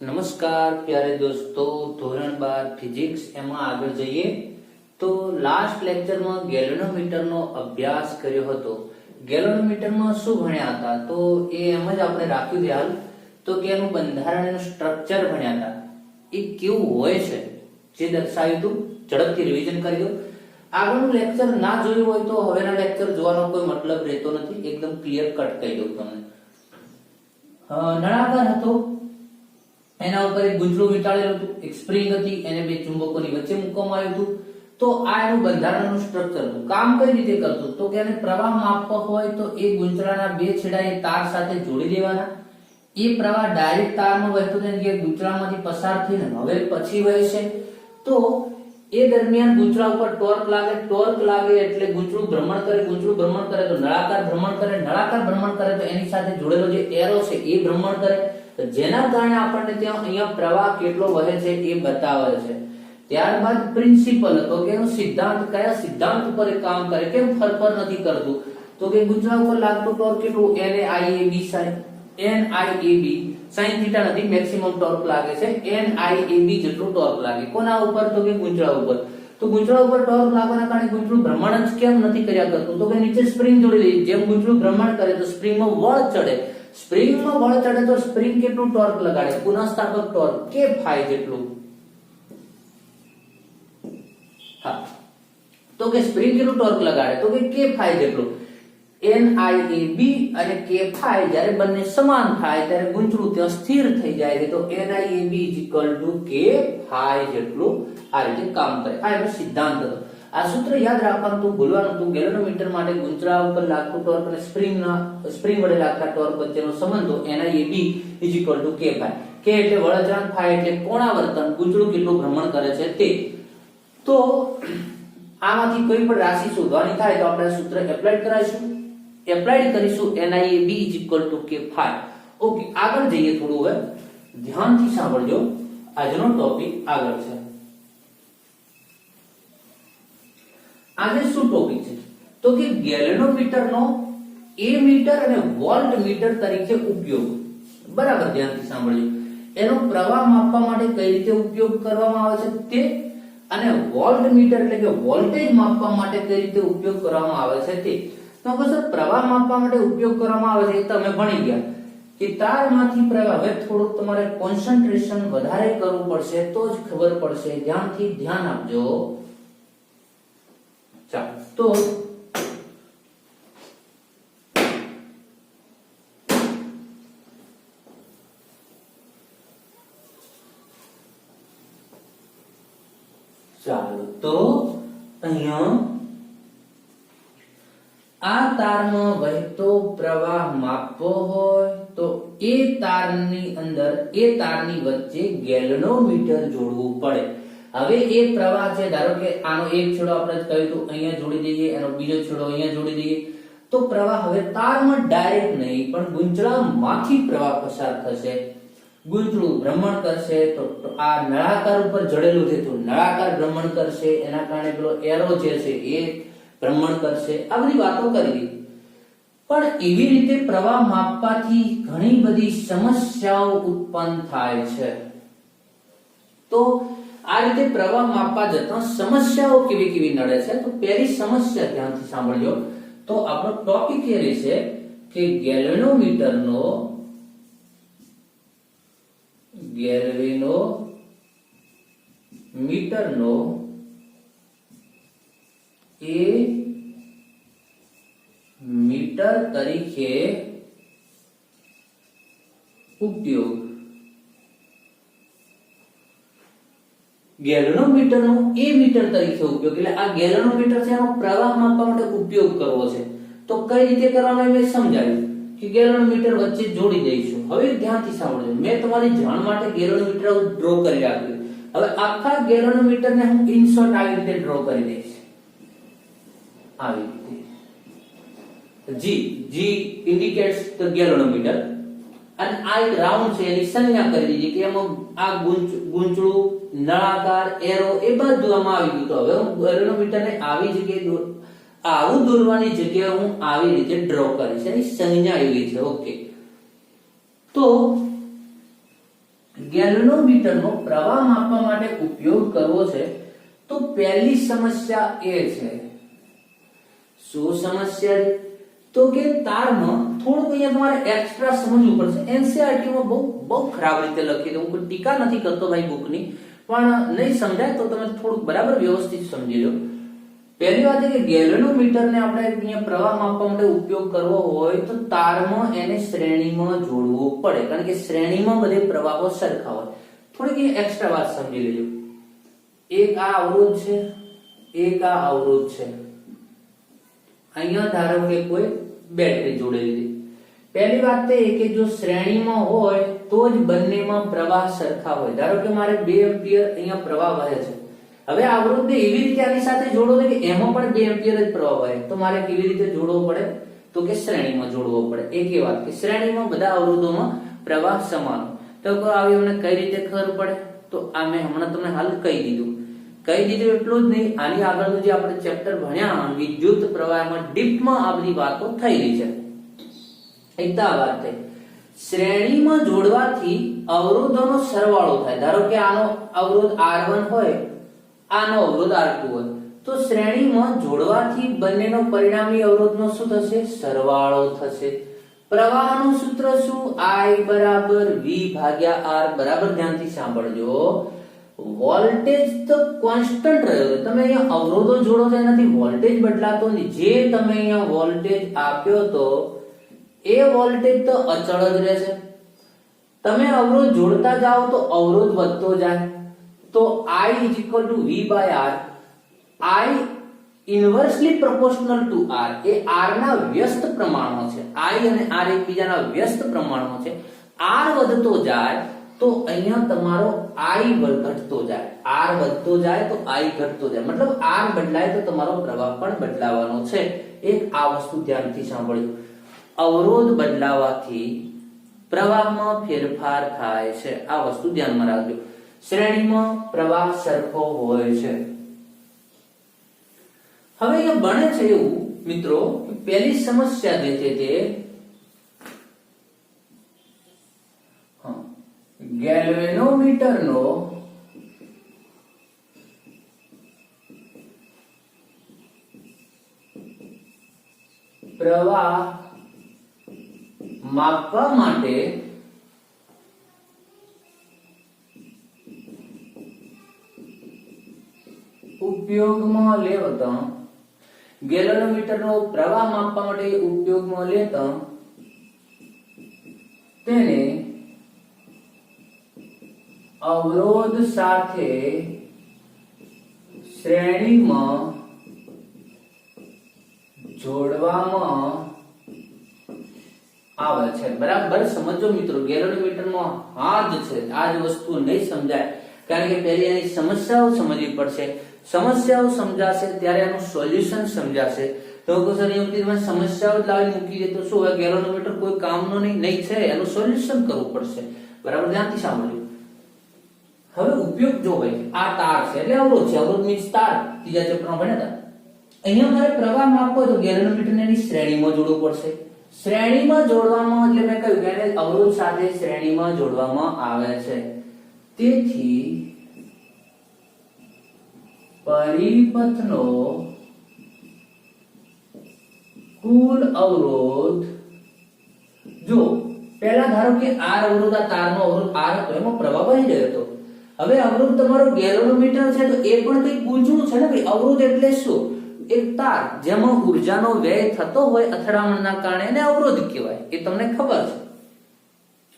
નમસ્કાર પ્યારે દોસ્તો, ધોરણ 12 ફિઝિક્સ એમાં આગળ જઈએ તો લાસ્ટ લેક્ચરમાં ગેલ્વેનોમીટરનો અભ્યાસ કર્યો હતો. ગેલ્વેનોમીટરમાં શું ભણ્યા હતા તો એ એમ જ આપણે રાખ્યું છે હાલ તો કે એનું બંધારણ એનું સ્ટ્રક્ચર ભણ્યા હતા. એ કેવું હોય છે જે દર્શાવ્યું હતું. ઝડપથી રિવિઝન કરી દો. આગળનું લેક્ચર ના જોયું હોય તો હવેના લેક્ચર જોવાનો કોઈ મતલબ રહેતો નથી. એકદમ ક્લિયર કટ કહી દઉં તમને. નળાકાર હતો, એના ઉપર એક ગુંચળું વીંટાળેલું હતું, એક સ્પ્રિંગ હતી, એને બે ચુંબકોની વચ્ચે મૂકવામાં આવ્યું હતું. તો આ એનું બંધારણનું સ્ટ્રક્ચર હતું. કામ કઈ રીતે કરતું તો કે એને પ્રવાહ માપવો હોય તો એ ગુંચળાના બે છેડા એ તાર સાથે જોડી દેવાના. એ પ્રવાહ ડાયરેક્ટ તારમાં વહેતો જાય કે ગુંચળામાંથી પસાર થઈને હવે પછી વહેશે. તો એ દરમિયાન ગુંચળા ઉપર ટોર્ક લાગે એટલે ગુંચળું ભ્રમણ કરે તો નળાકાર ભ્રમણ કરે તો એની સાથે જોડેલો જે એરો છે એ ભ્રમણ કરે, જેના કારણે આપણને ત્યાં અહીંયા પ્રવાહ કેટલો વહે છે એ બતાવે છે. ત્યારબાદ પ્રિન્સિપલ હતો કે એનો સિદ્ધાંત કયા સિદ્ધાંત ઉપર એ કામ કરે, કેમ ફરફર નથી કરતું તો કે ગુંચળા ઉપર લાગતો ટોર્ક કેટલું NIAB sin થીટા નથી, મેક્સિમમ ટોર્ક લાગે છે NIAB જેટલું ટોર્ક લાગે. કોના ઉપર તો કે ગુંચળા ઉપર. તો ગુંચળા ઉપર ટોર્ક લાગવાના કારણે ગુંચળું ભ્રમણ જ કેમ નથી કર્યા કરતું તો કે નીચે સ્પ્રિંગ જોડી દઈએ. જેમ ગુંચળું ભ્રમણ કરે તો સ્પ્રિંગમાં બળ ચડે, તો સ્પ્રિંગ કેટલું ટોર્ક લગાડે, પુનઃસ્થાપક ટોર્ક કે ફાઈ જેટલું. હા, તો કે સ્પ્રિંગ કેટલું ટોર્ક લગાડે તો કે ફાઈ જેટલું. NIAB અને k ફાઈ જ્યારે બંને સમાન થાય ત્યારે ગુંચળું ત્યાં સ્થિર થઈ જાય છે. તો NIAB k ફાઈ જેટલું આ રીતે કામ કરે. આ એનો સિદ્ધાંત હતો. આ સૂત્ર યાદ રાખવાનું તો ભૂલવાનું હતું. ગેલ્વેનોમીટર માટે ગુંચળા ઉપર લાગતું ટોર્ક અને સ્પ્રિંગ વડે લાગતા ટોર્ક વચ્ચેનો સંબંધ NIAB k ફાઈ. k એટલે વળાંક, ફાઈ એટલે કોણાવર્તન, ગુંચળું કેટલું ભ્રમણ કરે છે તે. તો આમાંથી કોઈ પણ રાશિ શોધવાની થાય તો આપણે સૂત્ર એપ્લાય કરીશું NIAB k ફાઈ. ઓકે, આગળ જઈએ. થોડું હવે ધ્યાનથી સાંભળજો. આજનો ટોપિક આગળ છે. આજે શું ટોપિક છે તો કે ગેલ્વેનોમીટરનો એમીટર અને વોલ્ટમીટર તરીકે ઉપયોગ. બરાબર ધ્યાનથી સાંભળજો. એનો પ્રવાહ માપવા માટે કઈ રીતે ઉપયોગ કરવામાં આવે છે તે, અને વોલ્ટમીટર એટલે કે વોલ્ટેજ માપવા માટે કઈ રીતે ઉપયોગ કરવામાં આવે છે તે. તો સર પ્રવાહ માપવા માટે ઉપયોગ કરવામાં આવે છે એ તમે ભણી ગયા કે તારમાંથી પ્રવાહ. હવે થોડું તમારે કોન્સન્ટ્રેશન વધારે કરવું પડશે તો જ ખબર પડશે. ધ્યાન આપજો. ચાલો તો અહીંયા આ તારમાં વહેતો પ્રવાહ માપવો હોય તો એ તારની વચ્ચે ગેલ્વેનોમીટર જોડવું પડે. હવે એ પ્રવાહ છે, ધારો કે આનો એક છેડો આપણે કહ્યું તો અહીંયા જોડી દઈએ, એનો બીજો છેડો અહીંયા જોડી દઈએ. તો પ્રવાહ હવે તારમાં ડાયરેક્ટ નહીં પણ ગુંચળામાંથી પ્રવાહ પસાર થશે. ગુંચળું ભ્રમણ કરશે તો આ નળાકાર ઉપર જડેલું છે તો નળાકાર ભ્રમણ કરશે, એના કારણે પેલો એરો જે છે એ ભ્રમણ કરશે. આ બધી વાતો કરી દીધી. પણ એવી રીતે પ્રવાહ માપવાથી ઘણી બધી સમસ્યાઓ ઉત્પન્ન થાય છે. તો આ રીતે પ્રવાહ માપવા જતા સમસ્યાઓ કેવી નડે છે તો પહેલી સમસ્યા ધ્યાનથી સાંભળજો. તો આપણો ટોપિક એ રહેશે કે ગેલ્વેનોમીટરનો એ મીટર તરીકે ઉપયોગ. ગેલ્વેનોમીટરનો એ મીટર તરીકે ઉપયોગ એટલે આ ગેલ્વેનોમીટર છે એનો પ્રવાહ માપવા માટે ઉપયોગ કરવો છે. તો કઈ રીતે કરવાનો મેં સમજાવ્યું કે ગેલ્વેનોમીટર વચ્ચે જોડી દઈશું. હવે ધ્યાનથી સાંભળજો. મેં તમારી જાણ માટે ગેલ્વેનોમીટર ડ્રો કરી રાખ્યું. હવે આખા ગેલ્વેનોમીટરને હું ઇનશોર્ટ આવી રીતે ડ્રો કરી દઈશ. આવી રીતે G ઇન્ડિકેટ્સ ધ ગેલ્વેનોમીટર અને આ એક રાઉન્ડ છે એની સંજ્ઞા કરી દીધી કે એમાં આ ગુંચળું, નળાકાર, એરો એ બધું આમાં આવી ગયું. તો હવે હું ગેલ્વેનોમીટરને આવી જગ્યાએ આવું દોરવાની જગ્યાએ હું આવી રીતે ડ્રો કરીશ. એની સંજ્ઞા એવી છે. ઓકે, તો ગેલ્વેનોમીટરનો પ્રવાહ માપવા માટે ઉપયોગ કરવો છે તો પહેલી સમસ્યા એ છે, શું સમસ્યા? તો કે તારમાં થોડુંક અહીંયા તમારે એક્સ્ટ્રા સમજવું પડશે. એનસીઈઆરટી માં બહુ ખરાબ રીતે લખી દઉં, કોઈ ટીકા નથી કરતો ભાઈ બુકની, પણ નહીં સમજાય તો તમે થોડુંક બરાબર વ્યવસ્થિત સમજી લો. પહેલી વાત એ કે ગેલ્વેનોમીટરને આપણે અહીંયા પ્રવાહ માપવા માટે ઉપયોગ કરવો હોય તો તારમાં એને શ્રેણીમાં જોડવું પડે, કારણ કે શ્રેણીમાં બધે પ્રવાહો સરખા હોય. થોડીક એક્સ્ટ્રા વાત સમજી લેજો. એક આ અવરોધ છે, એક આ અવરોધ છે. અહીંયા ધારો કે કોઈ બેટરી જોડેલી છે. પહેલી વાત તો એ કે જો શ્રેણીમાં હોય તો જ બંનેમાં પ્રવાહ સરખા હોય. ધારો કે મારે 2 એમ્પિયર અહીંયા પ્રવાહ વહે છે. હવે અવરોધને એવી રીતે આની સાથે જોડો કે એમાં પણ 2 એમ્પિયર જ પ્રવાહ વહે, તો મારે કેવી રીતે જોડવો પડે? તો કે શ્રેણીમાં જોડવો પડે. એક એ વાત કે શ્રેણીમાં બધા અવરોધોમાં પ્રવાહ સમાન. તો આવી અમને કઈ રીતે ખબર પડે? તો આ મેં હમણાં તમને હાલ કહી દીધું. એટલું જ નહીં, આની આગળનું જે આપણે ચેપ્ટર ભણ્યા વિદ્યુત પ્રવાહમાં ડીપમાં આ બધી વાતો થઈ રહી છે. એકદા વાત થઈ. શ્રેણીમાં જોડવાથી અવરોધોનો સરવાળો થાય. ધારો કે આનો અવરોધ R1 હોય, આનો અવરોધ R2 હોય, તો શ્રેણીમાં જોડવાથી બંનેનો પરિણામી અવરોધનો શું થશે? સરવાળો થશે. પ્રવાહનું સૂત્ર શું? I બરાબર V ભાગ્યા R. બરાબર ધ્યાનથી સાંભળજો. વોલ્ટેજ તો કોન્સ્ટન્ટ રહ્યો. તમે અહીંયા અવરોધો જોડો તો એનાથી વોલ્ટેજ બદલાતો નથી. જે તમે અહીંયા વોલ્ટેજ આપ્યો તો એ વોલ્ટેજ તો અચળ જ રહેશે. તમે અવરોધ જોડતા જાઓ તો અવરોધ વધતો જાય. તો I is equal to V by R. I inversely proportional to R. A R ના વ્યસ્ત પ્રમાણમાં છે. I અને R એકબીજાના વ્યસ્ત પ્રમાણમાં છે. R વધતો જાય તો અહીંયા તમારો I ઘટતો જાય. R વધતો જાય તો I ઘટતો જાય. મતલબ R બદલાય તો તમારો પ્રવાહ પણ બદલાવાનો છે. એક આ વસ્તુ ધ્યાનથી સાંભળજો. અવરોધ બદલાવાથી પ્રવાહમાં ફેરફાર થાય છે. આ વસ્તુ ધ્યાનમાં રાખજો. શ્રેણીમાં પ્રવાહ સરખો હોય છે. હવે અહીંયા બને છે એવું મિત્રો કે પહેલી સમસ્યા જે છે તે ગેલ્વેનોમીટરનો પ્રવાહ માપવા માટે ઉપયોગમાં લેતા ગેલ્વેનોમીટરનો પ્રવાહ માપવા માટે ઉપયોગમાં લેતા તેને અવરોધ સાથે શ્રેણીમાં જોડવામાં આવે છે. બરાબર સમજો મિત્રો. ગેલ્વેનોમીટરમાં આ જ છે. આ જ વસ્તુ નહીં સમજાય, કારણ કે પહેલી એની સમસ્યાઓ સમજવી પડશે. સમસ્યાઓ સમજાશે ત્યારે એનું સોલ્યુશન સમજાશે. તો સર તમે સમસ્યાઓ જ લાવી મૂકી દે તો શું હોય? ગેલ્વેનોમીટર કોઈ કામનો નહીં છે, એનું સોલ્યુશન કરવું પડશે. બરાબર ધ્યાનથી સાંભળજો. હવે ઉપયોગ જો ભાઈ આ તાર છે એટલે અવરોધ છે. અવરોધ મીન્સ તાર. ત્રીજા ચેપ્ટરમાં ભણ્યા હતા. અહીંયા મારે પ્રવાહ માપવો તો ગેલ્વેનોમીટરને એની શ્રેણીમાં જોડવું પડશે. શ્રેણીમાં જોડવામાં એટલે મેં કહ્યું કે એને અવરોધ સાથે શ્રેણીમાં જોડવામાં આવે છે. તેથી પરિપથનો કુલ અવરોધ, જો પહેલા ધારો કે R અવરોધ, આ તારનો અવરોધ R હતો, એમાં પ્રવાહ વહી રહ્યો હતો. હવે અવરોધ તમારો ગેલ્વેનોમીટર છે તો એ પણ કઈ ગૂંચવું છે ને ભાઈ. અવરોધ એટલે શું? એક તાર જેમાં ઉર્જાનો વ્યય થતો હોય અથડામણના કારણે એને અવરોધ કહેવાય. એ તમને ખબર છે.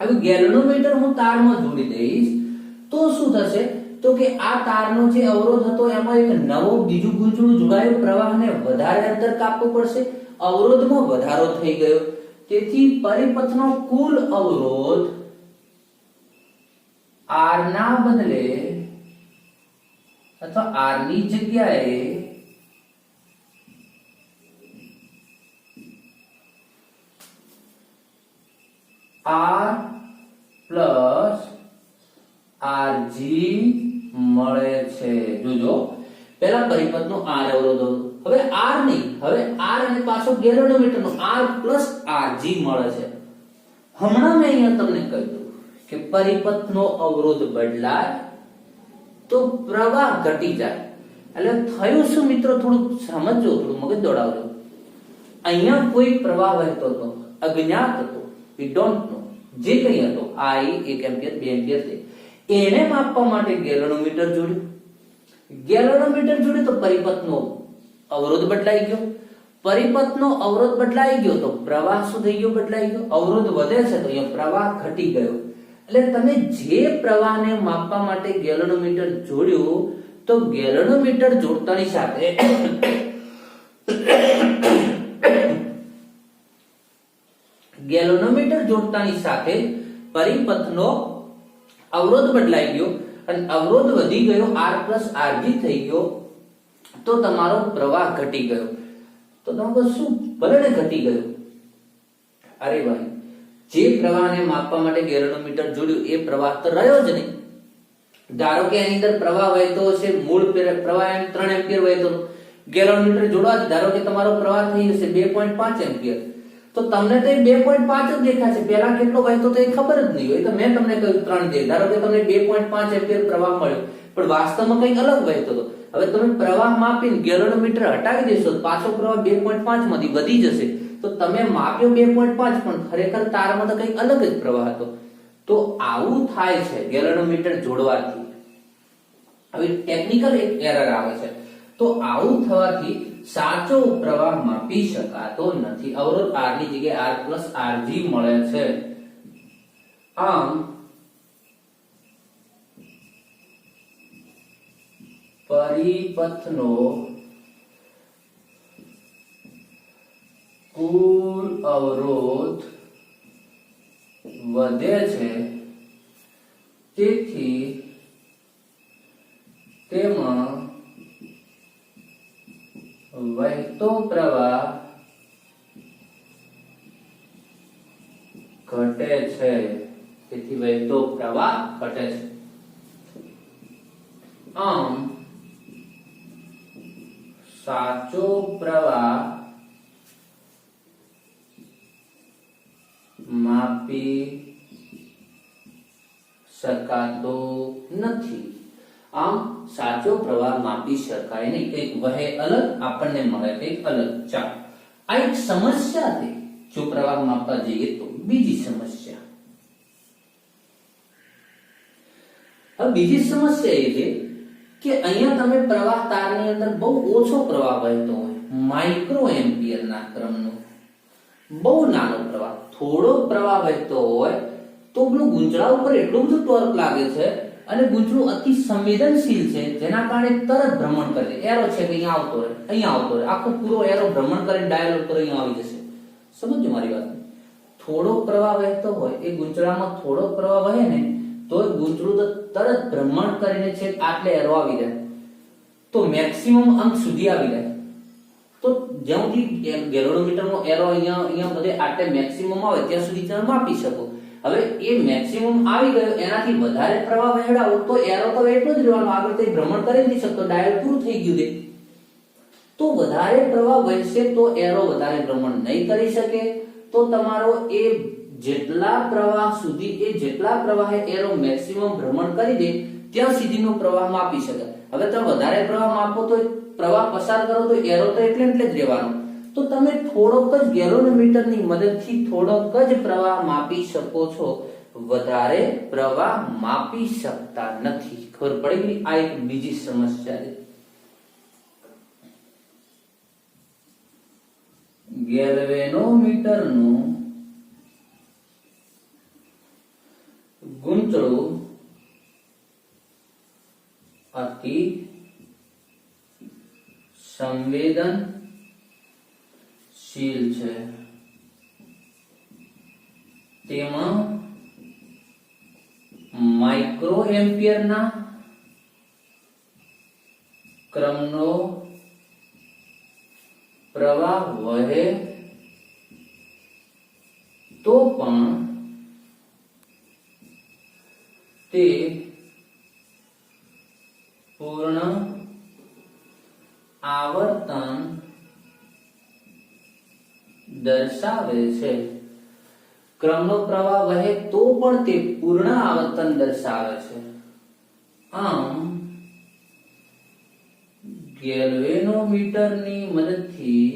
હવે ગેલ્વેનોમીટર હું તારમાં જોડી દઈશ તો શું થશે? તો કે આ તારનો જે અવરોધ હતો એમાં એક નવો બીજું ગૂંચળું જોડાયું. પ્રવાહને વધારે અંતર કાપવું પડશે. અવરોધમાં વધારો થઈ ગયો. તેથી પરિપથનો કુલ અવરોધ R ના બદલે અથવા R ની જગ્યાએ R પ્લસ RG મળે છે. જોજો પહેલા પરિપથનો R અવરોધ હતો, હવે R નહીં, હવે R અને પાછો ગેલ્વેનોમીટરનો R પ્લસ RG મળે છે. હમણાં મેં અહીંયા તમને કહ્યું કે પરિપથનો અવરોધ બદલાય તો પ્રવાહ ઘટી જાય. એટલે થયું શું મિત્રો, થોડું સમજો, થોડું મગજ દોડાવજો. અહીંયા કોઈ પ્રવાહ વહેતો હતો, અજ્ઞાત હતો, વી ડોન્ટ નો, જે કંઈ હતો, I 1 એમ્પિયર 2 એમ્પિયર છે, એને માપવા માટે ગેલોનોમીટર જોડ્યું. ગેલોનોમીટર જોડ્યું તો પરિપથનો અવરોધ બદલાઈ ગયો. પરિપથનો અવરોધ બદલાઈ ગયો તો પ્રવાહ શું થઈ ગયો, બદલાઈ ગયો. અવરોધ વધે છે તો અહીંયા પ્રવાહ ઘટી ગયો. એટલે તમે જે પ્રવાહને માપવા માટે ગેલોનોમીટર જોડ્યું તો ગેલોનોમીટર જોડતાની સાથે ગેલોનોમીટર જોડતાની સાથે પરિપથનો અવરોધ બદલાઈ ગયો અને અવરોધ વધી ગયો, R+Rg થઈ ગયો, તો તમારો પ્રવાહ ઘટી ગયો. તો તમે શું, ભલે ને ઘટી ગયો, અરે ભાઈ, જે પ્રવાહને માપવા માટે ગેલોનોમીટર જોડ્યું એ પ્રવાહ તો રહ્યો જ નહીં. ધારો કે એની અંદર પ્રવાહ વહેતો હશે, મૂળ પ્રવાહ 3 એમ્પિયર વહેતો, ગેલોનોમીટર જોડવાથી ધારો કે તમારો પ્રવાહ થઈ જશે 2.5 એમ્પિયર, તો તમને તો 2.5 જ દેખાશે. પહેલા કેટલો વહેતો તો એ ખબર જ નહીં હોય. તો મેં તમને કહ્યું 3 દે, ધારો કે તમને 2.5 એમ્પિયર પ્રવાહ મળ્યો, પણ વાસ્તવમાં કંઈક અલગ વહેતો હતો. હવે તમે પ્રવાહ માપીને ગેલોનોમીટર હટાવી દેશો, પાછો પ્રવાહ 2.5 માંથી વધી જશે. તો તમે માપ્યો 2.5, પણ ખરેખર તારમાં તો કંઈક અલગ જ પ્રવાહ હતો. તો આવું થાય છે ગેલોનોમીટર જોડવાથી. હવે ટેકનિકલ એક એરર આવે છે. તો આવું થવાથી સાચો પ્રવાહ માપી શકાતો નથી. અવરોધ R ની જગ્યાએ R+Rg મળે છે. આમ પરિપથનો કુલ અવરોધ વધે છે, તેથી તેમાં વહેતો પ્રવાહ ઘટે છે. તેથી વહેતો પ્રવાહ ઘટે છે. આમ સાચો પ્રવાહ માપી શકાતો નથી. આમ સાચો પ્રવાહ માપી શકાય નહીં. કંઈક વહે અલગ, આપણને મળે કંઈક અલગ. ચાલો, આ એક સમસ્યા છે. જો પ્રવાહ માપવા જઈએ તો બીજી સમસ્યા. હવે બીજી સમસ્યા એ છે કે અહીંયા તમે પ્રવાહ તારની અંદર બહુ ઓછો પ્રવાહ વહેતો હોય, માઇક્રો એમ્પિયર ના ક્રમનો, બહુ નાનો પ્રવાહ, થોડો પ્રવાહ વહેતો હોય તો પેલું ગુંચળા ઉપર એટલું બધું ટોર્ક લાગે છે અને ગુંચળું અતિ સંવેદનશીલ છે, જેના કારણે તરત ભ્રમણ કરે. એરો છે કે અહીંયા આવતો રહે, અહીંયા આવતો રહે, આખો પૂરો એરો ભ્રમણ કરીને ડાયલ ઉપર અહીંયા આવી જશે. સમજો મારી વાત. થોડો પ્રવાહ વહેતો હોય, એ ગુંચળામાં થોડો પ્રવાહ વહે ને તો ગુંચળું તો તરત ભ્રમણ કરીને છે આટલે એરો આવી જાય, તો મેક્સિમમ અંક સુધી આવી જાય. તો જ્યાંથી ગેલોનોમીટરનો એરો અહીંયા બધે આટલે મેક્સિમમ આવે ત્યાં સુધી તમે માપી શકો. હવે એ મેક્સિમમ આવી ગયો, એનાથી વધારે પ્રવાહ વહેડાવો તો એરો તો એટલો જ રહેવાનો, આગળ તે ભ્રમણ કરી નથી શકતો, ડાયલ પૂરું થઈ ગયું છે. તો વધારે પ્રવાહ વહેશે તો એરો વધારે ભ્રમણ નહીં કરી શકે. તો તમારો એ જેટલા પ્રવાહ સુધી, એ જેટલા પ્રવાહે એરો મેક્સિમમ ભ્રમણ કરી દે ત્યાં સુધીનો પ્રવાહ માપી શકાય. હવે તમે વધારે પ્રવાહ માપો તો પ્રવાહ પસાર કરો તો એરો તો એટલે જ રહેવાનો. તો તમે થોડોક જ ગેલોનોમીટરની મદદથી થોડોક જ પ્રવાહ માપી શકો છો, વધારે પ્રવાહ માપી શકતા નથી. ખબર પડી ગઈ? આ એક બીજી સમસ્યા છે. ગેલ્વેનોમીટરનું ગુંચળું અતિ સંવેદનશીલ છે. તેમાં માઇક્રો એમ્પિયરના ક્રમનો પ્રવાહ વહે તો પણ તે પૂર્ણ આવર્તન દર્શાવે છે. ક્રમનો પ્રવાહ વહે તો પણ તે પૂર્ણ આવર્તન દર્શાવે છે. આમ ગેલ્વેનોમીટરની મદદથી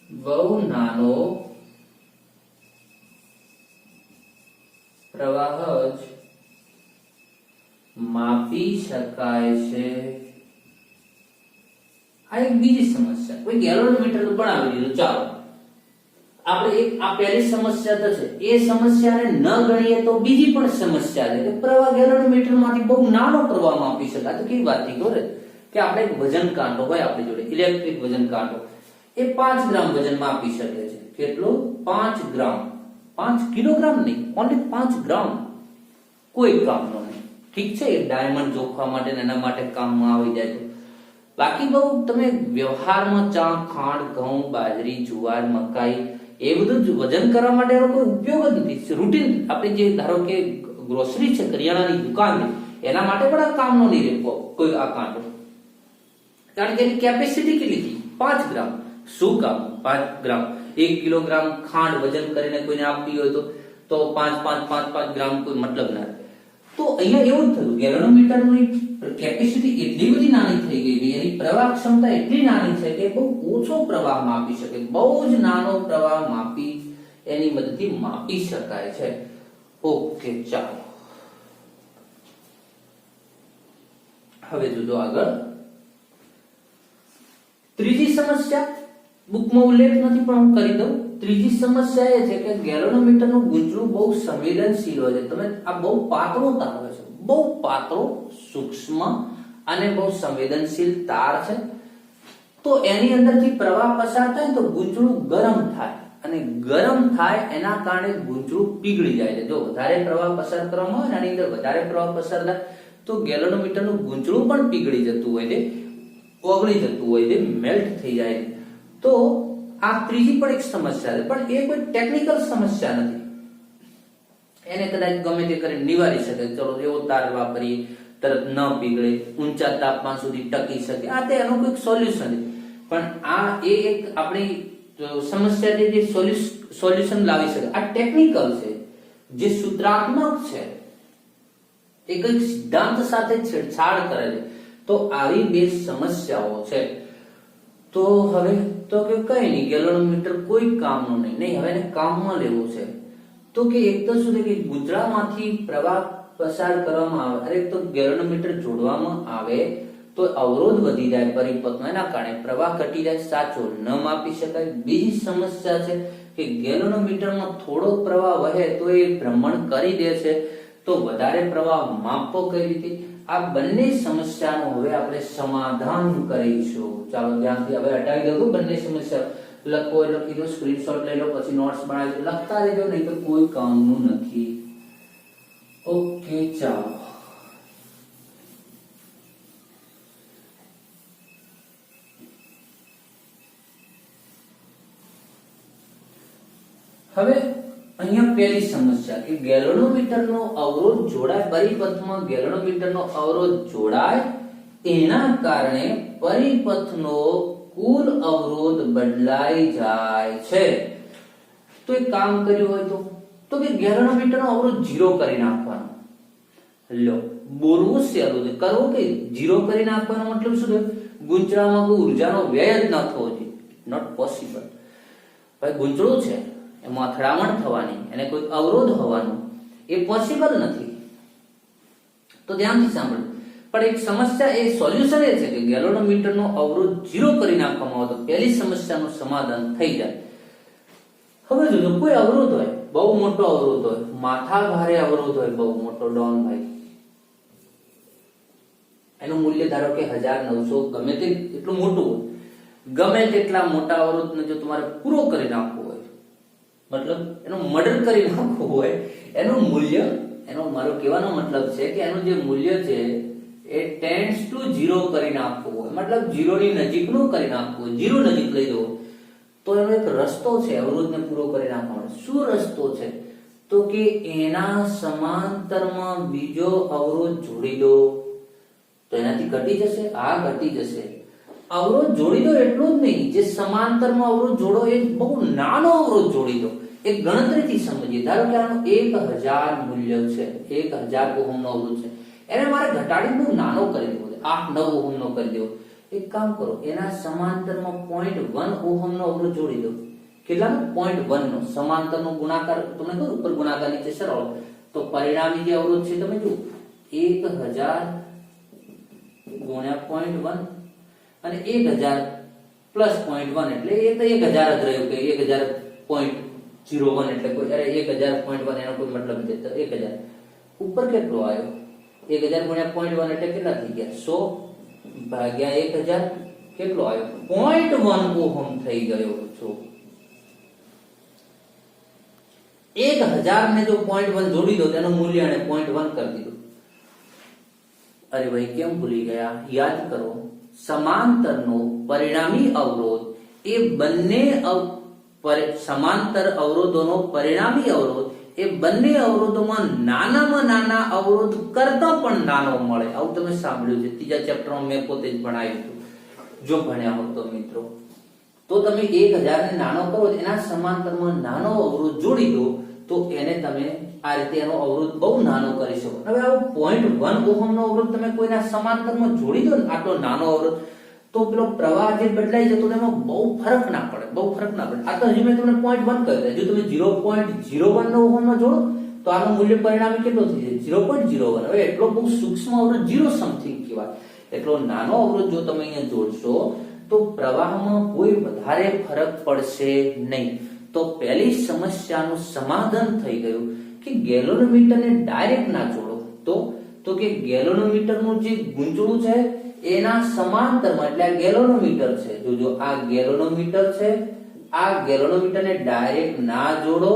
બહુ નાનો પ્રવાહ જ માપી શકાય છે. આ એક બીજી સમસ્યા. કોઈ ગેલ્વેનોમીટર તો બનાવી દીધું, ચાલો આપણે એક આ પહેલી સમસ્યા તો છે, એ સમસ્યાને ન ગણીએ તો બીજી પણ સમસ્યા છે કે પ્રવાહ ગેલ્વેનોમીટર માંથી બહુ નાનો પ્રવાહ માપી શકાય. તો કેવી વાત થઈ ખબર કે આપણે એક વજન કાંટો હોય આપણી જોડે, ઇલેક્ટ્રિક વજન કાંટો, એ 5 ગ્રામ વજન માપી શકે છે. કેટલો? 5 ગ્રામ. 5 કિલોગ્રામ નહીં, ઓન્લી 5 ગ્રામ. કોઈ કામનો નહીં. ઠીક છે, એ ડાયમંડ જોખવા માટે એના માટે કામમાં આવી જાય તો. બાકી બહુ તમે વ્યવહારમાં ચા, ખાંડ, ઘઉં, બાજરી, જુવાર, મકાઈ એ બધું વજન કરવા માટે એનો કોઈ ઉપયોગ જ નથી. રૂટીન આપણે જે ધારો કે ગ્રોસરી છે, કરિયાણાની દુકાન છે, એના માટે પણ આ કામનો નહીં રહેતો કોઈ આ કાંટો. કારણ કે એની કેપેસિટી કેટલી હતી? 5 ગ્રામ. શું કામ 5 ગ્રામ? 1 કિલોગ્રામ ખાંડ વજન કરીને કોઈને આપવી હોય તો 5 ગ્રામ કોઈ મતલબ ના. તો અહીંયા એવું જ થયું, ગેલ્વેનોમીટરની કેપેસિટી એટલી બધી નાની થઈ ગઈ, એની પ્રવાહ ક્ષમતા એટલી નાની છે કે બહુ ઓછો પ્રવાહ માપી શકે, બહુ જ નાનો પ્રવાહ માપી એની મદદથી માપી શકાય છે. ઓકે, ચાલો હવે જોજો આગળ. ત્રીજી સમસ્યા બુકમાં ઉલ્લેખ નથી પણ હું કરી દઉં. ત્રીજી સમસ્યા એ છે કે ગેલ્વેનોમીટરનું ગૂંચળું બહુ સંવેદનશીલ હોય છે. તમે આ બહુ પાતળો તાર હોય છે, બહુ પાતળો, સૂક્ષ્મ અને બહુ સંવેદનશીલ તાર છે. તો એની અંદરથી પ્રવાહ પસાર થાય તો ગૂંચળું ગરમ થાય, અને ગરમ થાય એના કારણે ગૂંચળું પીગળી જાય છે. જો વધારે પ્રવાહ પસાર કરવામાં આવે ને, આની અંદર વધારે પ્રવાહ પસાર થાય તો ગેલ્વેનોમીટરનું ગૂંચળું પણ પીગળી જતું હોય છે, ઓગળી જતું હોય છે, મેલ્ટ થઈ જાય છે. તો આ ત્રીજી પણ એક સમસ્યા છે, પણ એ કોઈ ટેકનિકલ સમસ્યા નથી. એને કદાચ ગમે તે કરીને નિવારી શકે. ચલો એવો તાર વાપરીએ, તરત ન પીગળે, ઊંચા તાપમાન સુધી ટકી શકે, આ તે એનું કોઈ સોલ્યુશન છે. પણ આ એ એક આપણી સમસ્યા છે જે સોલ્યુશન લાવી શકે. આ ટેકનિકલ છે, જે સૂત્રાત્મક છે, એ કઈક સિદ્ધાંત સાથે છેડછાડ કરે છે. તો આવી બે સમસ્યાઓ છે. તો હવે તો કે કઈ નહીં, ગેલ્વેનોમીટર કોઈ કામનું નહીં. હવે એને કામમાં લેવું છે. તો કે એક તો શું છે કે ગૂંચળામાંથી પ્રવાહ પસાર કરવામાં આવે, અરે તો ગેલ્વેનોમીટર જોડવામાં આવે તો અવરોધ વધી જાય પરિપથનો, એના કારણે પ્રવાહ ઘટી જાય, સાચો ન માપી શકાય. બીજી સમસ્યા છે કે ગેલ્વેનોમીટરમાં થોડો પ્રવાહ વહે તો એ ભ્રમણ કરી દે છે, તો વધારે પ્રવાહ માપવો કઈ રીતે? આ બંને સમસ્યાનું હવે આપણે સમાધાન કરીશું. ચાલો ધ્યાનથી હવે હટાવી દો બંને સમસ્યા. લખો એટલે લખી દો, સ્ક્રીનશોટ લઈ લો, પછી નોટ્સ બનાવી દો. લખતા રહેજો, નહીં તો કોઈ કામનું નથી. ઓકે, ચાલો હવે અહીંયા પહેલી સમસ્યા કે ગેલ્વેનોમીટરનો અવરોધ જોડાય પરિપથમાં, ગેલ્વેનોમીટરનો અવરોધ જોડાય એના કારણે પરિપથનો કુલ અવરોધ બદલાઈ જાય છે. તો એક કામ કર્યું હોય તો કે ગેલ્વેનોમીટરનો અવરોધ 0 કરી નાખવાનો. લો, બોલવું સહેલું છે, કરવું કે 0 કરી નાખવાનો મતલબ શું થયું? ગૂંચળામાં કોઈ ઉર્જાનો વ્યય જ ન થવો જોઈએ. Not possible. ભાઈ ગૂંચળું છે, એમાં અથડામણ થવાની, એને કોઈ અવરોધ હોવાનો, એ પોસિબલ નથી. તો ધ્યાનથી સાંભળો. પણ એક સમસ્યા, એ સોલ્યુશન એ છે કે ગેલ્વેનોમીટરનો અવરોધ 0 કરી નાખવામાં આવે તો પહેલી સમસ્યાનું સમાધાન થઈ જાય. હવે જો કોઈ અવરોધ હોય, બહુ મોટો અવરોધ હોય, માથા ભારે અવરોધ હોય, બહુ મોટો, ડોન ભાઈ, એનું મૂલ્ય ધારો કે 1900 ગમે તે એટલું મોટું હોય, ગમે તેટલા મોટા અવરોધને જો તમારે પૂરો કરી નાખવો હોય, મતલબ એનો મર્ડર કરી નાખવું હોય, એનું મૂલ્ય, એનો મારો કહેવાનો મતલબ છે કે એનું જે મૂલ્ય છે એ ટેન્ડ્સ ટુ 0 કરી નાખવું હોય, મતલબ 0 ની નજીકનું કરી નાખવું હોય, 0 નજીક લઈ જવો, તો એનો એક રસ્તો છે અવરોધને પૂરો કરી નાખવાનો. શું રસ્તો છે? તો કે એના સમાંતરમાં બીજો અવરોધ જોડી દો. તો એનાથી ઘટી જશે, આ ઘટી જશે. અવરોધ જોડી દો એટલું જ નહીં, જે સમાંતરમાં અવરોધ જોડો એ બહુ નાનો અવરોધ જોડી દો. એક ગણતરીથી સમજીએ. ધારો કે આનું 1000 મૂલ્ય છે, 1000 ઓહમનો અવરોધ છે, એને મારે ઘટાડી બહુ નાનો કરી દેવો છે, 8-9 ઓહમનો કરી દેવો. એક કામ કરો, એના સમાંતરમાં 0.1 ઓહમનો અવરોધ જોડી દો. કેટલાનો? 0.1 નો. સમાંતરનો ગુણાકાર તમને કહું, ઉપર ગુણાકાર નીચે સરળ, તો પરિણામી જે અવરોધ છે તમે જુઓ, 1000 ગુણ્યા 0.1 અને 1000 પ્લસ 0.1 એટલે એ તો 1000 જ રહ્યું કે 1000.01 એટલે કોઈ અરે 1000.1 એનો કોઈ મતલબ નથી. તો 1000 ઉપર કેટલો આવ્યો? 1000 ગુણ્યા 0.1 એટલે કેટલા થઈ ગયા? 100 ભાગ્યા 1000 કેટલો આવ્યો? 0.1 ઓહમ થઈ ગયો. છો 1000 ને જો 0.1 જોડી દો તેનું મૂલ્ય અને 0.1 કરી દીધું. અરે ભાઈ કેમ ભૂલી ગયા? યાદ કરો, સમાંતરનો પરિણામી અવરોધ એ બંને સમાંતર અવરોધોનો પરિણામી અવરોધ એ બંને અવરોધોમાં નાનામાં નાના અવરોધ કરતા પણ નાનો મળે. આવું તમે સાંભળ્યું છે, ત્રીજા ચેપ્ટરમાં મેં પોતે જ ભણાવ્યું હતું. જો ભણ્યા હો તો મિત્રો, તો તમે 1000 ને નાનો કરો, એના સમાંતરમાં નાનો અવરોધ જોડી દો તો એને તમે આ રીતે એનો અવરોધ બહુ નાનો કરી શકો. હવે આવો 0.1 ઓહમનો અવરોધ તમે કોઈના સમાંતરમાં જોડી દો ને, આટલો નાનો અવરોધ, તો પેલો પ્રવાહ જે બદલાઈ જતો એમાં બહુ ફરક ના પડે, બહુ ફરક ના પડે. આ તો હજી મેં તમને 0.1 કહ્યું, જો તમે 0.01 નો ઓહમનો જોડો તો આનું મૂલ્ય પરિણામી કેટલો થઈ જાય? 0.01. હવે એટલો બહુ સૂક્ષ્મ અવરોધ 0 સમથિંગ કહેવાય. એટલો નાનો અવરોધ જો તમે અહીંયા જોડશો તો પ્રવાહમાં કોઈ વધારે ફરક પડશે નહીં. તો પહેલી સમસ્યાનું સમાધાન થઈ ગયું કે ગેલોનોમીટરને ડાયરેક્ટ ના જોડો. તો કે ગેલોનોમીટરનું જે ગુંચળું છે એના સમાંતરમાં, એટલે આ ગેલોનોમીટર છે, જોજો આ ગેલોનોમીટર છે, આ ગેલોનોમીટરને ડાયરેક્ટ ના જોડો,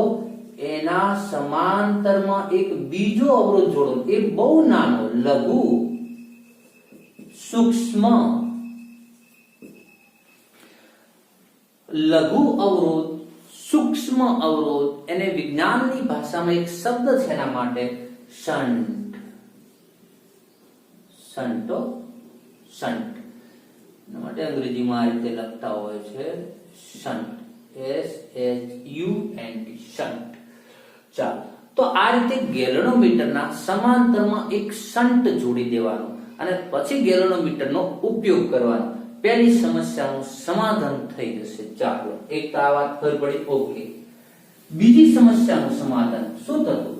એના સમાંતરમાં એક બીજો અવરોધ જોડો, એ બહુ નાનો, લઘુ, સૂક્ષ્મ, લઘુ અવરોધ, સૂક્ષ્મ અવરોધ, એને વિજ્ઞાનની ભાષામાં એક શબ્દ છે એના માટે, શન્ટ. શન્ટ એના માટે અંગ્રેજીમાં આ રીતે લખતા હોય છે, શન્ટ, SHUNT, શન્ટ. ચાલો, તો આ રીતે ગેલોનોમીટરના સમાંતરમાં એક શન્ટ જોડી દેવાનો અને પછી ગેલોનોમીટરનો ઉપયોગ કરવાનો. પહેલી સમસ્યાનું સમાધાન થઈ જશે. ચાલો, એક તો આ વાત ખબર પડી. ઓકે, બીજી સમસ્યાનું સમાધાન શું થતું?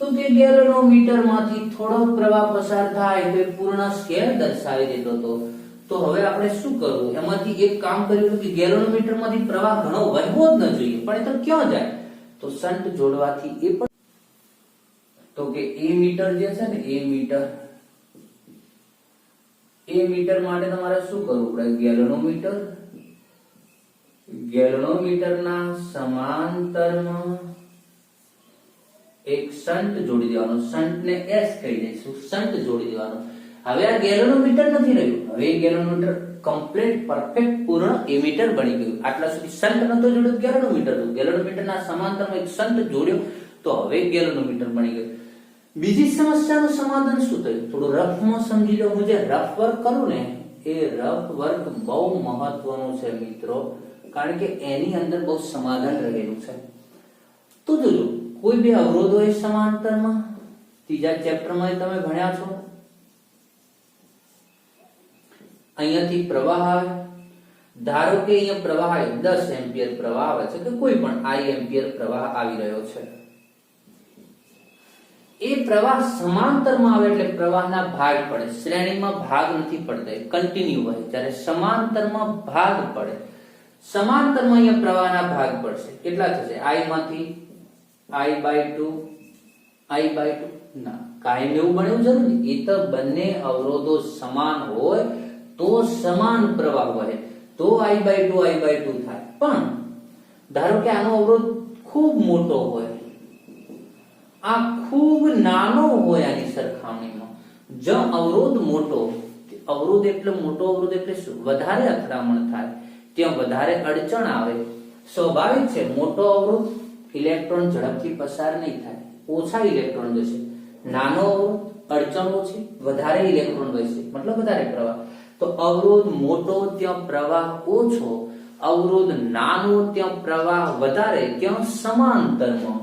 તો કે ગેલોનોમીટરમાંથી થોડો પ્રવાહ પસાર થાય તો પૂર્ણ સ્કેલ દર્શાવી દેતો હતો. તો હવે આપણે શું કરવું? એમાંથી એક કામ કર્યું કે ગેલોનોમીટરમાંથી પ્રવાહ ઘણો વહેવો જ ન જોઈએ, પણ એ તો ક્યાં જાય? તો શન્ટ જોડવાથી એ પણ, તો કે એ મીટર જે છે ને, એ મીટર માટે તમારે શું કરવું પડે? ગેલોનોમીટરના સમાંતરમાં એક શન્ટ જોડી દેવાનો. શન્ટને S કહી દઈશું, શન્ટ જોડી દેવાનો. હવે આ ગેલોનોમીટર નથી રહ્યું, હવે ગેલોનોમીટર કમ્પ્લીટ પરફેક્ટ પૂર્ણ એમીટર બની ગયું. આટલા સુધી શન્ટ નતો જોડ્યો, ગેલોનોમીટર હતું. ગેલોનોમીટરના સમાંતરમાં એક શન્ટ જોડ્યો તો હવે ગેલોનોમીટર બની ગયું. બીજી સમસ્યાનું સમાધાન શું થયું? થોડું રફમાં સમજી લો. હું જે રફ વર્ક કરું ને, એ રફ વર્ક બહુ મહત્વનું છે મિત્રો, કારણ કે એની અંદર બહુ સમાધાન રહેલું છે. તો જોજો, કોઈ બે અવરોધો એ સમાંતરમાં, ત્રીજા ચેપ્ટરમાં તમે ભણ્યા છો. અહીંયાથી પ્રવાહ આવે, ધારો કે અહીંયા પ્રવાહ આવે, 10 એમ્પિયર પ્રવાહ આવે છે, કે કોઈ પણ I એમ્પિયર પ્રવાહ આવી રહ્યો છે. એ પ્રવાહ સમાંતરમાં આવે એટલે પ્રવાહના ભાગ પડે, શ્રેણીમાં ભાગ નથી પડતા, કન્ટિન્યુ હોય. જ્યારે સમાંતરમાં ભાગ પડે, સમાંતરમાં અહીંયા પ્રવાહના ભાગ પડશે. કેટલા થશે? I માંથી I/2 ના, કાયમ એવું બનવું જરૂરી. એ તો બંને અવરોધો સમાન હોય તો સમાન પ્રવાહ વહે, તો I/2 થાય. પણ ધારો કે આનો અવરોધ ખૂબ મોટો હોય, આ ખૂબ નાનો હોય આની સરખામણીમાં. જો અવરોધ મોટો, અવરોધ એટલે મોટો અવરોધ એટલે શું? વધારે અથડામણ થાય, ત્યાં વધારે અડચણ આવે. સ્વાભાવિક છે, મોટો અવરોધ ઇલેક્ટ્રોન ઝડપથી પસાર નહીં થાય, ઓછા ઇલેક્ટ્રોન જશે. નાનો અવરોધ અડચણો છે, વધારે ઇલેક્ટ્રોન વહેશે મતલબ વધારે પ્રવાહ. તો અવરોધ મોટો ત્યાં પ્રવાહ ઓછો, અવરોધ નાનો ત્યાં પ્રવાહ વધારે, ત્યાં સમાંતરમાં.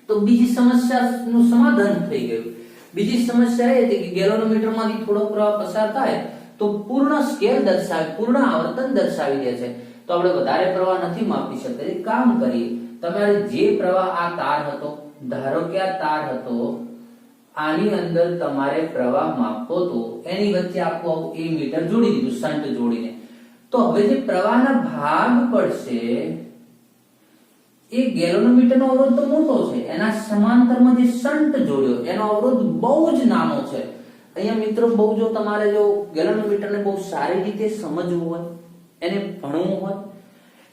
તો બીજી સમસ્યાનું સમાધાન થઈ ગયું. બીજી સમસ્યા એ હતી કે ગેલોનોમીટરમાંથી થોડો પ્રવાહ પસાર થાય તો પૂર્ણ સ્કેલ દર્શાવી, પૂર્ણ આવર્તન દર્શાવી દે છે. તો આપણે વધારે પ્રવાહ નથી માપી શકતા. એક કામ કરીએ, તમારે જે પ્રવાહ આ તાર હતો, ધારો કે આ તાર હતો, આની અંદર તમારે પ્રવાહ માપવો તો એની વચ્ચે આખું એ મીટર જોડી દીધું શન્ટ જોડીને. તો હવે જે પ્રવાહના ભાગ પડશે એ ગેલોનોમીટરનો અવરોધ તો મોટો છે, એના સમાંતરમાં જે શન્ટ જોડ્યો એનો અવરોધ બહુ જ નાનો છે. અહીંયા મિત્રો બહુ જો તમારે જો ગેલોનોમીટરને બહુ સારી રીતે સમજવું હોય, એને ભણવું હોય,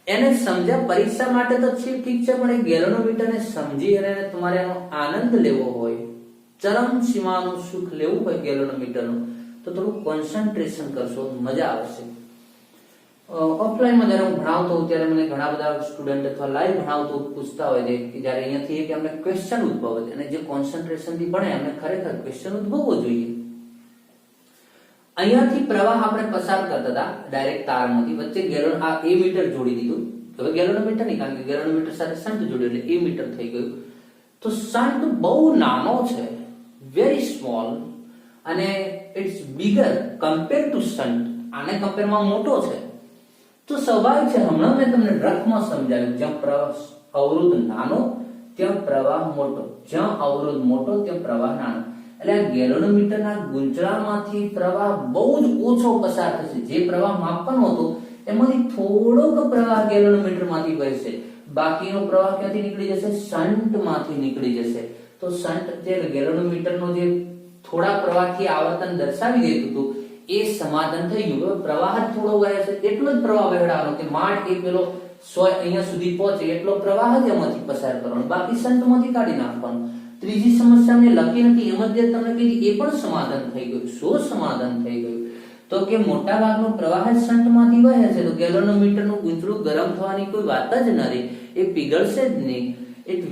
એને સમજ્યા પરીક્ષા માટે તો ઠીક છે, પણ એ ગેલોનોમીટરને સમજી અને તમારે એનો આનંદ લેવો હોય, ચરમ સીમાનું સુખ લેવું હોય ગેલોનોમીટરનું, તો થોડું કોન્સન્ટ્રેશન કરશો, મજા આવશે. ઓફલાઈનમાં જ્યારે હું ભણાવતો હોઉં ત્યારે મને ઘણા બધા સ્ટુડન્ટ અથવા લાઈવ ભણાવતો પૂછતા હોય છે કે જ્યારે અહીંયાથી એક એમને ક્વેશ્ચન ઉદ્ભવે છે અને જે કોન્સન્ટ્રેશનથી ભણે એમને ખરેખર ક્વેશ્ચન ઉદ્ભવવો જોઈએ. અહીંયાથી પ્રવાહ આપણે પસાર કરતા હતા ડાયરેક્ટ તારમાંથી, વચ્ચે ગેલોન આ એ મીટર જોડી દીધું. હવે ગેલોનોમીટર નહીં, કારણ કે ગેલોનોમીટર સાથે શન્ટ જોડ્યું એટલે એ મીટર થઈ ગયું. તો શન્ટ બહુ નાનો છે, વેરી સ્મોલ, અને it's bigger compare to shunt. આને કમ્પેરમાં મોટો છે. તો સ્વાભાવિક છે, હમણાં મેં તમને રફમાં સમજાવ્યું, જ્યાં પ્રવાહ અવરોધ નાનો ત્યાં પ્રવાહ મોટો, જ્યાં અવરોધ મોટો ત્યાં પ્રવાહ નાનો. એટલે આ ગેલોનોમીટરના ગુંચળામાંથી પ્રવાહ બહુ જ ઓછો પસાર થશે. જે પ્રવાહ માપવાનો હતો એમાંથી થોડોક પ્રવાહ ગેલોનોમીટરમાંથી વહેશે, બાકીનો પ્રવાહ ક્યાંથી નીકળી જશે? શન્ટમાંથી નીકળી જશે. તો શન્ટ જે ગેલોનોમીટરનો જે થોડા પ્રવાહથી આવર્તન દર્શાવી દેતું હતું એ સમાધાન થઈ ગયું. પ્રવાહ જ થોડો વહે છે, એટલો જ પ્રવાહ વહેડાવાનો કે માંડ એ પેલો 100 અહીંયા સુધી પહોંચે એટલો પ્રવાહ જ એમાંથી પસાર કરવાનો, બાકી શન્ટમાંથી કાઢી નાખવાનો. ત્રીજી સમસ્યા મેં લખી નથી, એમ જ તમને કીધી, એ પણ સમાધાન થઈ ગયું. શું સમાધાન થઈ ગયું? તો કે મોટા ભાગનો પ્રવાહ જ શન્ટમાંથી વહે છે, તો ગેલોનોમીટરનું ગુંચળું ગરમ થવાની કોઈ વાત જ ન રહી, એ પીગળશે જ નહીં. It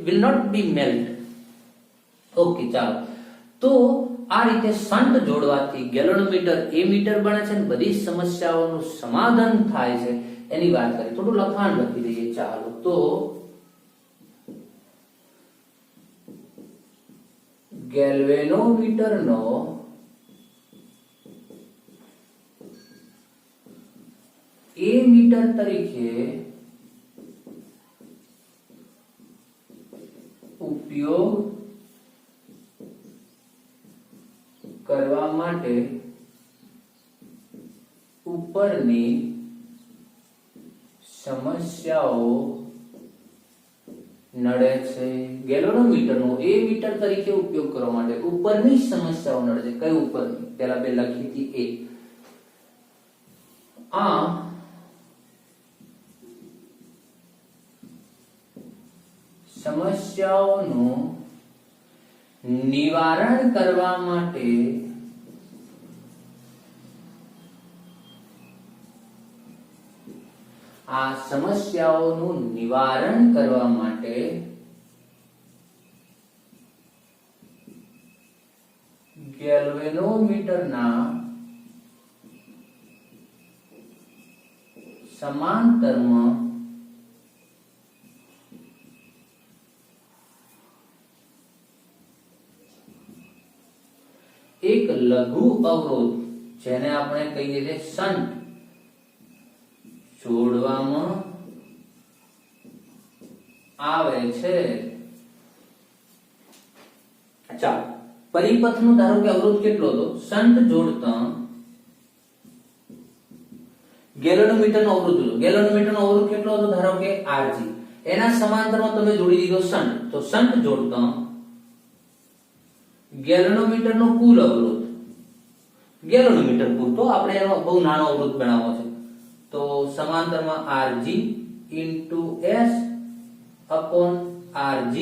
will not be melt. Okay, ચાલો. તો આ રીતે શન્ટ જોડવાથી ગેલોનોમીટર એ મીટર બને છે અને બધી સમસ્યાઓનું સમાધાન થાય છે એની વાત કરીએ. થોડું લખાણ લખી દઈએ. ચાલો, તો ગેલ્વેનોમીટરનો એ મીટર તરીકે ઉપયોગ કરવા માટે ઉપરની સમસ્યાઓ નડે છે. ગેલોનોમીટરનો એ મીટર તરીકે ઉપયોગ કરવા માટે ઉપરની સમસ્યાઓ નડે છે. કઈ ઉપરની? પેલા બે લખી હતી એ. આ સમસ્યાઓનું નિવારણ કરવા માટે ગેલ્વેનોમીટરના સમાંતરમાં એક લઘુ અવરોધ, જેને આપણે કહીએ છીએ શન્ટ, જોડવામાં આવે છે. ચાલો, પરિપથનો ધારો કે અવરોધ કેટલો હતો? શન્ટ જોડતા ગેલોનોમીટરનો અવરોધ હતો. ગેલોનોમીટરનો અવરોધ કેટલો હતો? ધારો કે Rg. એના સમાંતરમાં તમે જોડી દીધો શન્ટ. તો શન્ટ જોડતા ગેલોનોમીટરનો કુલ અવરોધ, ગેલોનોમીટર પૂરતો આપણે એનો બહુ નાનો અવરોધ બનાવવો છે, તો સમાંતરમાં Rg * S / Rg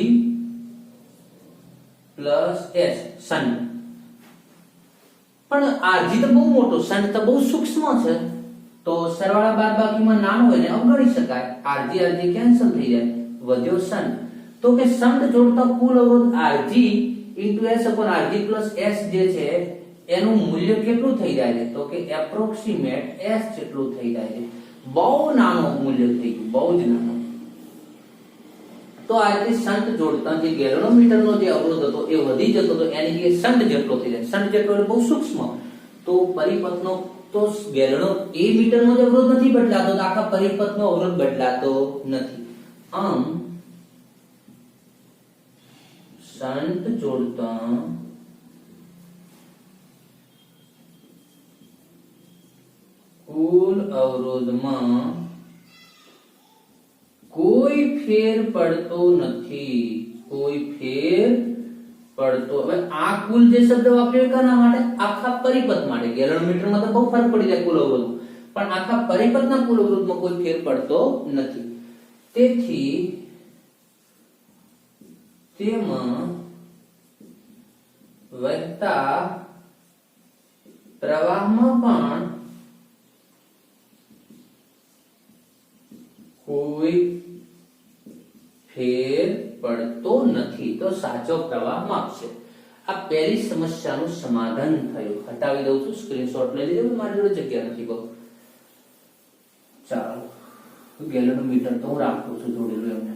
+ S shunt. પણ Rg તો બહુ મોટો, શન્ટ તો બહુ સૂક્ષ્મ છે, તો સરવાળા બાદબાકીમાં નાનો હોય ને અવગણી શકાય. Rg કેન્સલ થઈ જાય, વધ્યો શન્ટ. તો કે શન્ટ જોડતા કુલ અવરોધ Rg into S upon R G plus S જે છે એનું મૂલ્ય કેટલું થઈ જાય છે? તો કે એપ્રોક્સિમેટ એસ જેટલું થઈ જાય છે. બહુ નાનું મૂલ્ય થઈ ગયું, બહુ જ નાનું. તો આ રીતે શન્ટ જોડતા જે ગેલ્વેનોમીટરનો જે અવરોધ હતો એ વધી જતો હતો, એની જગ્યાએ શન્ટ જેટલો થઈ જાય. શન્ટ જેટલો એટલે બહુ સૂક્ષ્મ. તો પરિપથનો તો ગેલ્વેનો એ મીટરનો જ અવરોધ નથી બદલાતો, તો આખા પરિપથનો અવરોધ બદલાતો નથી. આમ શન્ટ જોડતા કુલ અવરોધમાં કોઈ ફેર પડતો નથી, કોઈ ફેર પડતો. હવે આ કુલ જે શબ્દ વાપર્યો કોના માટે? આખા પરિપથ માટે. ગેલ્વેનોમીટરમાં તો બહુ ફરક પડી જાય કુલ અવરોધ, પણ આખા પરિપથના કુલ અવરોધમાં કોઈ ફેર પડતો નથી. તેથી તેમાં વહેતા પ્રવાહમાં પણ કોઈ ફેર પડતો નથી. તો સાચો પ્રવાહ માપશે. આ પહેલી સમસ્યાનું સમાધાન થયું. હટાવી દઉં છું, સ્ક્રીનશોટ લઈ લેજો, મારી જોડે જગ્યા નથી બહુ. ચાલો, ગેલ્વેનોમીટર તો હું રાખું છું જોડેલું એમને.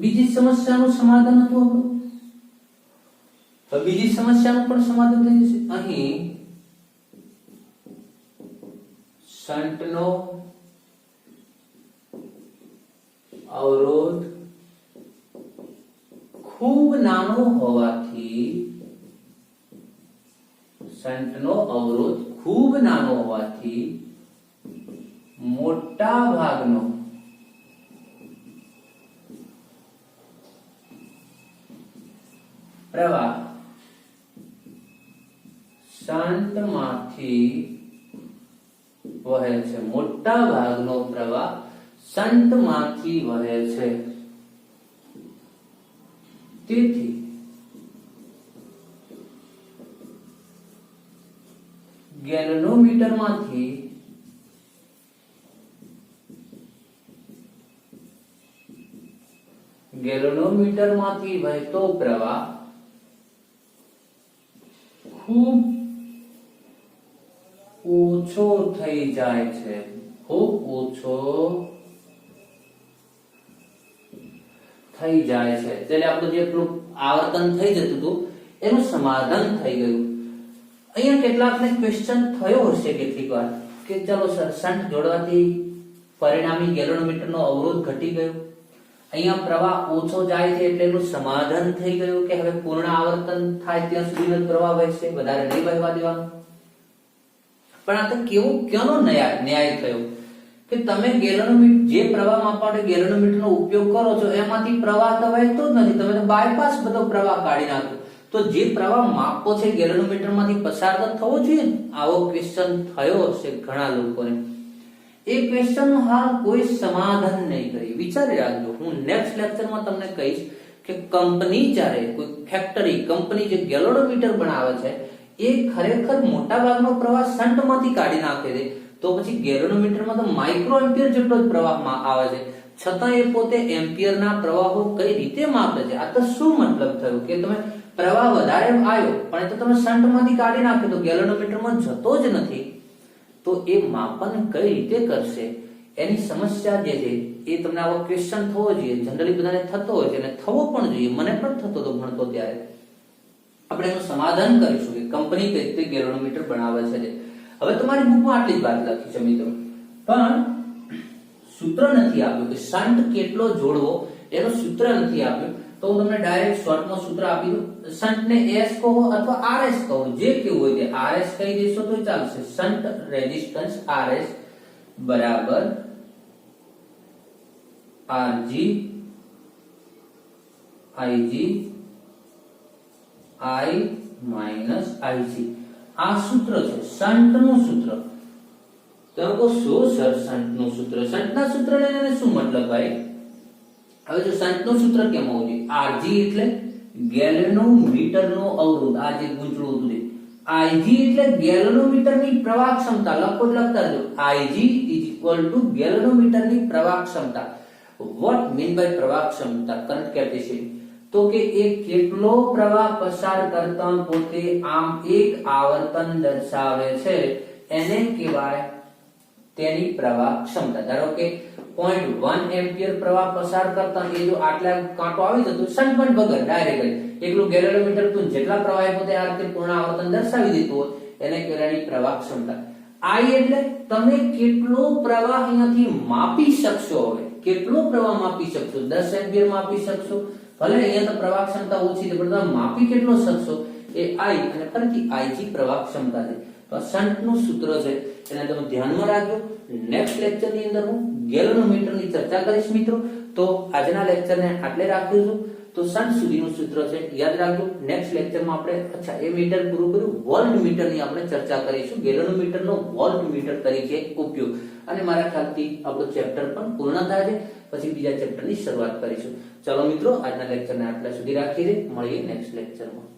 બીજી સમસ્યાનું સમાધાન હતું આપણું. હવે બીજી સમસ્યાનું પણ સમાધાન થઈ જશે. અહીં શન્ટનો અવરોધ ખૂબ નાનો હોવાથી, શન્ટનો અવરોધ ખૂબ નાનો હોવાથી મોટા ભાગનો પ્રવાહ શન્ટમાંથી વહે છે. મોટા ભાગનો પ્રવાહ શન્ટમાંથી વહે છે. તેથી ગેલ્વેનોમીટરમાંથી વહેતો પ્રવાહ ખૂબ ઓછો થઈ જાય છે. ખૂબ ઓછો થઈ જાય છે. એટલે આપણું જે આવર્તન થઈ જતું હતું એનું સમાધાન થઈ ગયું. અહીંયા કેટલાકને ક્વેશ્ચન થયો હશે કેટલીક વાર કે ચલો સર, શન્ટ જોડવાથી પરિણામી ગેલ્વેનોમીટરનો અવરોધ ઘટી ગયો, અહીંયા પ્રવાહ ઓછો જાય છે એટલે એનું સમાધાન થઈ ગયું કે હવે પૂર્ણ આવર્તન થાય ત્યાં સુધીનો પ્રવાહ વહેશે, વધારે નહીં વહેવા દેવાનો. પણ આ તો કેનો ન્યાય થયો કે તમે જે પ્રવાહ માપવા માટે ગેલ્વેનોમીટરનો ઉપયોગ કરો છો એમાંથી પ્રવાહ તો વહેતો જ નથી, તમે તો બાયપાસ બધો પ્રવાહ કાઢી નાખો. તો જે પ્રવાહ માપવો છે ગેલ્વેનોમીટરમાંથી પસાર તો થવો જોઈએ. આવો ક્વેશ્ચન થયો હશે ઘણા લોકોને. એ ક્વેશ્ચનનું હાલ કોઈ સમાધાન નહીં કરી. વિચારી રાખજો, હું નેક્સ્ટ લેક્ચરમાં તમને કહીશ કે કંપની જ્યારે કોઈ ફેક્ટરી કંપની જે ગેલ્વેનોમીટર બનાવે છે એ ખરેખર મોટા ભાગનો પ્રવાહ શન્ટમાંથી કાઢી નાખે છે, તો પછી ગેલ્વેનોમીટરમાં તો માઇક્રો એમ્પિયર જેટલો જ પ્રવાહ આવે છે, છતાં એ પોતે એમ્પિયરના પ્રવાહો કઈ રીતે માપે છે? આ તો શું મતલબ થયો કે તમે પ્રવાહ વધારે આવ્યો પણ એ તો તમે શન્ટમાંથી કાઢી નાખ્યો, તો ગેલ્વેનોમીટરમાં જતો જ નથી. તો એ માપન કઈ રીતે કરશે? એની સમસ્યા જે છે એ તમને આવો ક્વેશ્ચન થવો જોઈએ. જનરલી બધાને થતો હોય છે અને થવો પણ જોઈએ. મને પણ થતો હતો ભણતો ત્યારે. આપણે એનું સમાધાન કરીશું કે કંપની કઈ રીતે ગેલ્વેનોમીટર બનાવે છે. હવે તમારી બુકમાં આટલી જ વાત લખી છે મિત્રો, પણ સૂત્ર નથી આપ્યું કે શન્ટ કેટલો જોડવો, એનું સૂત્ર નથી આપ્યું. તો હું તમને ડાયરેક્ટ શોર્ટમાં સૂત્ર આપી દઉં. શન્ટને એસ કહો અથવા આરએસ કહો, જે કેવું હોય તે. આરએસ કહી દેશો તો ચાલશે. શન્ટ રેઝિસ્ટન્સ આરએસ બરાબર આરજી આઈજી આઈ માઇનસ આઈસી. આ સૂત્ર છે શન્ટનું સૂત્ર. તમે કહો શું સર શન્ટનું સૂત્ર? શન્ટના સૂત્રને એને શું મતલબ ભાઈ? હવે જો શન્ટનું સૂત્ર કેમ હોવું જોઈએ? આરજી એટલે ગેલ્વેનોમીટરનો અવરોધ. આ જે ગૂંચળું હતું Ig એટલે ગેલનોમીટરની પ્રવાહ ક્ષમતા. લખો લખતા જો Ig ગેલનોમીટરની પ્રવાહ ક્ષમતા. What mean by પ્રવાહ ક્ષમતા? Current capacity. તો કે એ કેટલો પ્રવાહ પસાર કરતા પોતે આમ એક આવર્તન દર્શાવે છે એને કહેવાય તેની પ્રવાહ ક્ષમતા. ધારો કે 0.1 એમ્પિયર પ્રવાહ પસાર કરતા એ જો આટલા કાંટો આવી જતો શંટપણ વગર ડાયરેક્ટ એકલું ગેલનોમીટર તું જેટલા પ્રવાહ પોતે આ રીતે પૂર્ણ આવર્તન દર્શાવી દીધું હોય એને કહેવાય પ્રવાહ ક્ષમતા. I એટલે તમે કેટલો પ્રવાહ અહીંયાથી માપી શકશો. હવે કેટલો પ્રવાહ માપી શકશો? 10 એમ્પિયર માપી શકશો. ભલે અહીંયા તો પ્રવાહ ક્ષમતા ઓછી છે પણ તમે માપી કેટલો શકશો એ I અને ફરીથી Ig પ્રવાહ ક્ષમતા છે. તો આ શન્ટ નું સૂત્ર છે એને તમે ધ્યાનમાં રાખજો. નેક્સ્ટ લેક્ચર ની અંદર હું ગેલનોમીટર ની ચર્ચા કરીશ મિત્રો. તો આજના લેક્ચર ને આટલે રાખું છું. તો શન્ટ સુધીનું સૂત્ર છે યાદ રાખજો. નેક્સ્ટ લેક્ચરમાં આપણે એ મીટર પૂરું કર્યું વોલ્ટ મીટર ની આપણે ચર્ચા કરીશું. ગેલનોમીટર નો વોલ્ટ મીટર તરીકે ઉપયોગ અને મારા ખ્યાલથી આપણો ચેપ્ટર પણ પૂર્ણ થાય છે. પછી બીજા ચેપ્ટર ની શરૂઆત કરીશું. ચલો મિત્રો આજના લેક્ચરને આટલા સુધી રાખીએ. મળીએ નેક્સ્ટ લેક્ચરમાં.